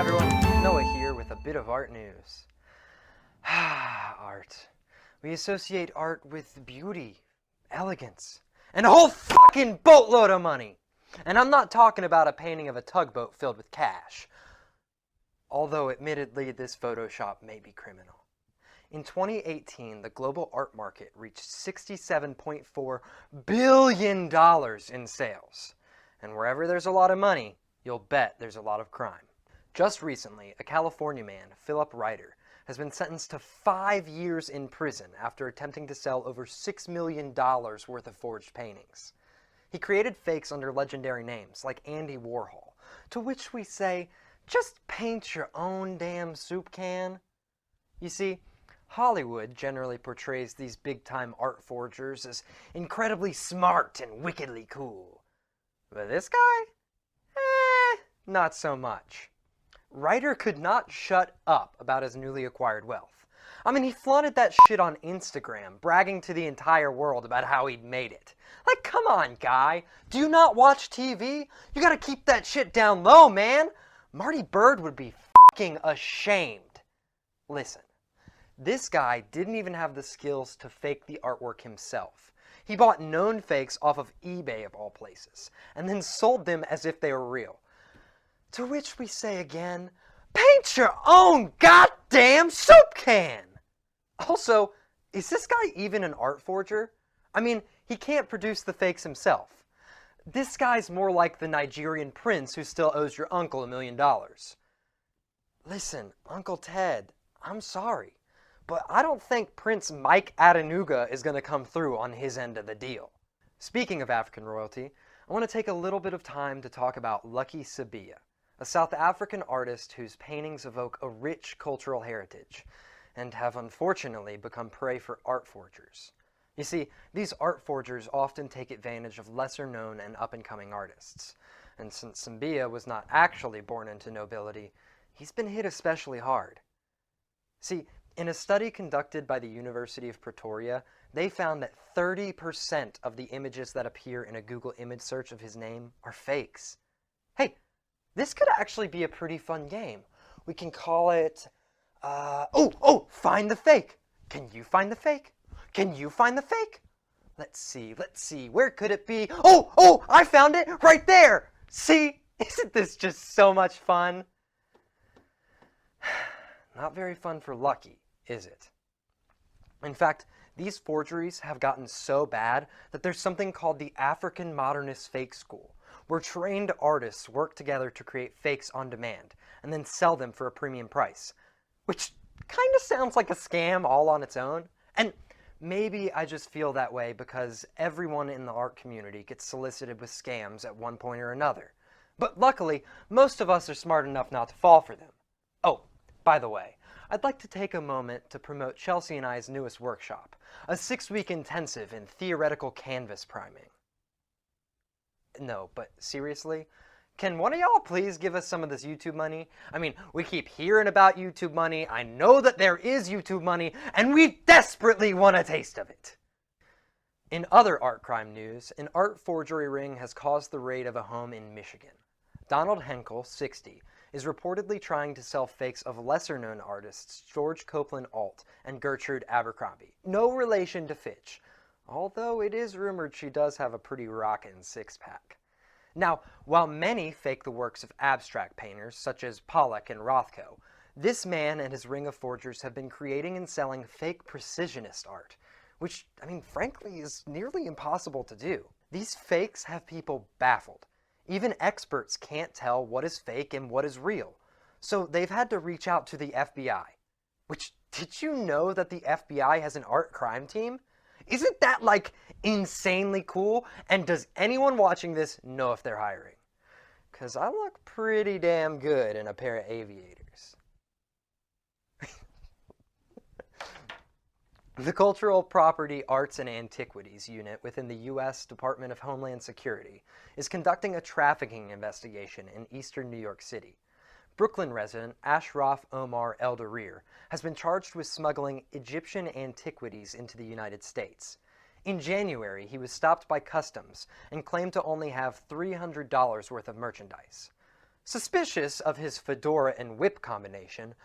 everyone, Noah here with a bit of art news. Art. We associate art with beauty, elegance, and a whole fucking boatload of money. And I'm not talking about a painting of a tugboat filled with cash. Although admittedly this Photoshop may be criminal. In 2018, the global art market reached $67.4 billion in sales. And wherever there's a lot of money, you'll bet there's a lot of crime. Just recently, a California man, Philip Ryder, has been sentenced to 5 years in prison after attempting to sell over $6 million worth of forged paintings. He created fakes under legendary names like Andy Warhol, to which we say, just paint your own damn soup can. You see, Hollywood generally portrays these big-time art forgers as incredibly smart and wickedly cool. But this guy? Not so much. Ryder could not shut up about his newly acquired wealth. I mean, he flaunted that shit on Instagram, bragging to the entire world about how he'd made it. Like, come on, guy. Do you not watch TV? You gotta keep that shit down low, man. Marty Byrde would be fucking ashamed. Listen, this guy didn't even have the skills to fake the artwork himself. He bought known fakes off of eBay of all places, and then sold them as if they were real. To which we say again, paint your own goddamn soup can! Also, is this guy even an art forger? I mean, he can't produce the fakes himself. This guy's more like the Nigerian prince who still owes your uncle $1 million. Listen, Uncle Ted, I'm sorry, but I don't think Prince Mike Adenuga is going to come through on his end of the deal. Speaking of African royalty, I want to take a little bit of time to talk about Lucky Sibiya, a South African artist whose paintings evoke a rich cultural heritage, and have unfortunately become prey for art forgers. You see, these art forgers often take advantage of lesser-known and up-and-coming artists, and since Sibiya was not actually born into nobility, he's been hit especially hard. See, in a study conducted by the University of Pretoria, they found that 30% of the images that appear in a Google image search of his name are fakes. Hey, this could actually be a pretty fun game. We can call it, find the fake. Can you find the fake? Can you find the fake? Let's see, where could it be? Oh, I found it, right there! See, isn't this just so much fun? Not very fun for Lucky, is it? In fact, these forgeries have gotten so bad that there's something called the African Modernist Fake School, where trained artists work together to create fakes on demand, and then sell them for a premium price. Which kind of sounds like a scam all on its own. And maybe I just feel that way because everyone in the art community gets solicited with scams at one point or another. But luckily, most of us are smart enough not to fall for them. Oh, by the way, I'd like to take a moment to promote Chelsea and I's newest workshop, a 6-week intensive in theoretical canvas priming. No, but seriously? Can one of y'all please give us some of this YouTube money? I mean, we keep hearing about YouTube money, I know that there is YouTube money, and we desperately want a taste of it! In other art crime news, an art forgery ring has caused the raid of a home in Michigan. Donald Henkel, 60, is reportedly trying to sell fakes of lesser-known artists George Copeland Alt and Gertrude Abercrombie. No relation to Fitch, although it is rumored she does have a pretty rockin' six-pack. Now, while many fake the works of abstract painters such as Pollock and Rothko, this man and his ring of forgers have been creating and selling fake precisionist art, which, I mean, frankly, is nearly impossible to do. These fakes have people baffled. Even experts can't tell what is fake and what is real, so they've had to reach out to the FBI. Which, did you know that the FBI has an art crime team? Isn't that, like, insanely cool? And does anyone watching this know if they're hiring? 'Cause I look pretty damn good in a pair of aviators. The Cultural Property, Arts, and Antiquities Unit within the U.S. Department of Homeland Security is conducting a trafficking investigation in eastern New York City. Brooklyn resident Ashraf Omar El-Darir has been charged with smuggling Egyptian antiquities into the United States. In January, he was stopped by customs and claimed to only have $300 worth of merchandise. Suspicious of his fedora and whip combination,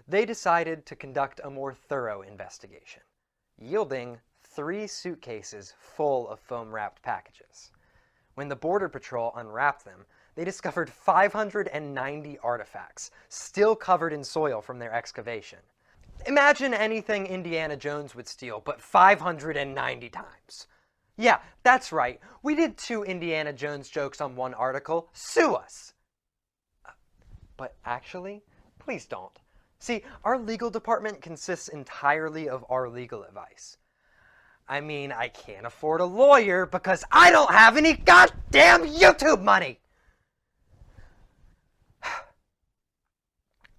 they decided to conduct a more thorough investigation, yielding 3 suitcases full of foam-wrapped packages. When the Border Patrol unwrapped them, they discovered 590 artifacts, still covered in soil from their excavation. Imagine anything Indiana Jones would steal, but 590 times. Yeah, that's right. We did 2 Indiana Jones jokes on one article. Sue us! But actually, please don't. See, our legal department consists entirely of our legal advice. I mean, I can't afford a lawyer because I don't have any goddamn YouTube money!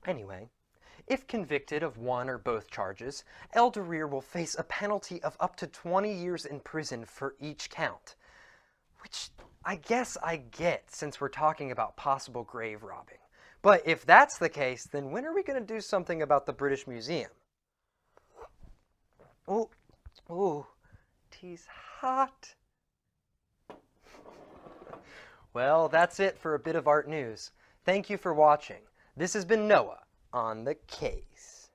Anyway, if convicted of one or both charges, El-Derir will face a penalty of up to 20 years in prison for each count. Which I guess I get since we're talking about possible grave robbing. But if that's the case, then when are we going to do something about the British Museum? Ooh, tea's hot. Well, that's it for a bit of art news. Thank you for watching. This has been Noah on the case.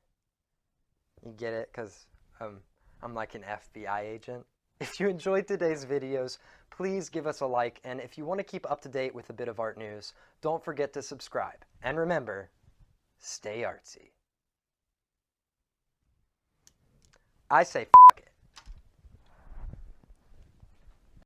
You get it? Because I'm like an FBI agent. If you enjoyed today's videos, please give us a like, and if you want to keep up to date with a bit of art news, don't forget to subscribe. And remember, stay artsy. I say f*** it.